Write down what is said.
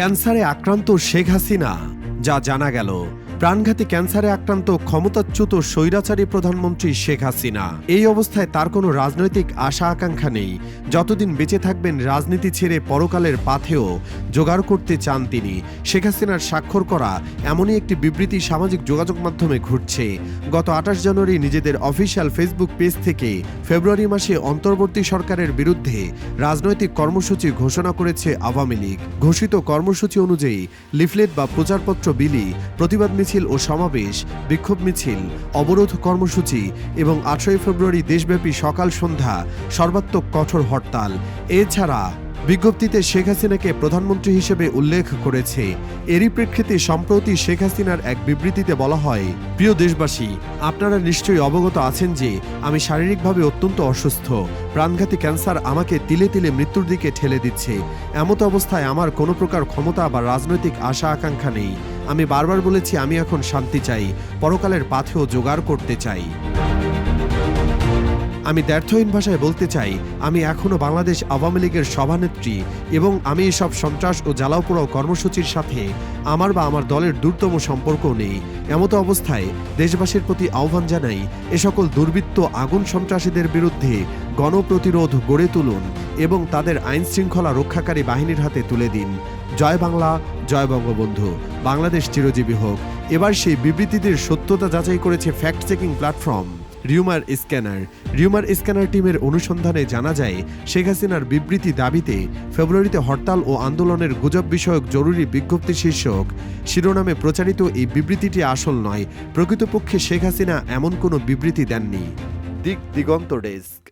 ক্যান্সারে আক্রান্ত শেখ হাসিনা, যা জানা গেল। প্রাণঘাতী ক্যান্সারে আক্রান্ত ক্ষমতাচ্যুত স্বৈরাচারী প্রধানমন্ত্রী শেখ হাসিনা। এই অবস্থায় তার কোনো রাজনৈতিক আশা আকাঙ্ক্ষা নেই। যতদিন বেঁচে থাকবেন রাজনীতি ছেড়ে পরকালের পাথেও জোগাড় করতে চান তিনি। শেখ হাসিনার স্বাক্ষর করা এমনই একটি বিবৃতি সামাজিক যোগাযোগ মাধ্যমে ঘুরছে। গত 28 জানুয়ারি নিজেদের অফিসিয়াল ফেসবুক পেজ থেকে ফেব্রুয়ারি মাসে অন্তর্বর্তী সরকারের বিরুদ্ধে রাজনৈতিক কর্মসূচি ঘোষণা করেছে আওয়ামী লীগ। ঘোষিত কর্মসূচি অনুযায়ী লিফলেট বা প্রচারপত্র বিলি, প্রতিবাদ মিছিল ও সমাবেশ, বিক্ষোভ মিছিল, অবরোধ কর্মসূচি এবং 18 ফেব্রুয়ারি দেশব্যাপী সকাল সন্ধ্যা সর্বাত্মক কঠোর হরতাল। এছাড়া বিজ্ঞপ্তিতে শেখ হাসিনাকে প্রধানমন্ত্রী হিসেবে উল্লেখ করেছে। এরই প্রেক্ষিতে সম্প্রতি শেখ হাসিনার এক বিবৃতিতে বলা হয়, প্রিয় দেশবাসী, আপনারা নিশ্চয়ই অবগত আছেন যে আমি শারীরিকভাবে অত্যন্ত অসুস্থ। প্রাণঘাতী ক্যান্সার আমাকে তিলে তিলে মৃত্যুর দিকে ঠেলে দিচ্ছে। এমত অবস্থায় আমার কোনো প্রকার ক্ষমতা বা রাজনৈতিক আশা আকাঙ্ক্ষা নেই। আমি বারবার বলেছি আমি এখন শান্তি চাই, পরকালের পাথেও জোগাড় করতে চাই। আমি দ্ব্যর্থহীন ভাষায় বলতে চাই, আমি এখনও বাংলাদেশ আওয়ামী লীগের সভানেত্রী এবং আমি এসব সন্ত্রাস ও জ্বালাও পোড়াও কর্মসূচির সাথে আমার বা আমার দলের দূরতম সম্পর্ক নেই। এমতো অবস্থায় দেশবাসীর প্রতি আহ্বান জানাই, এ সকল দুর্বৃত্ত আগুন সন্ত্রাসীদের বিরুদ্ধে গণপ্রতিরোধ গড়ে তুলুন এবং তাদের আইন শৃঙ্খলা রক্ষাকারী বাহিনীর হাতে তুলে দিন। জয় বাংলা, জয় বঙ্গবন্ধু, বাংলাদেশ চিরজীবী হোক। এবার সেই বিবৃতিদের সত্যতা যাচাই করেছে fact checking platform rumour scanner. Rumour scanner টিমের অনুসন্ধানে জানা যায়, শেখ হাসিনার বিবৃতি দাবিতে ফেব্রুয়ারিতে হরতাল ও আন্দোলনের গুজব বিষয়ক জরুরি বিজ্ঞপ্তি শীর্ষক শিরোনামে প্রচারিত এই বিবৃতিটি আসল নয়। প্রকৃতপক্ষে শেখ হাসিনা এমন কোনো বিবৃতি দেননি। দিগন্ত ডেস্ক।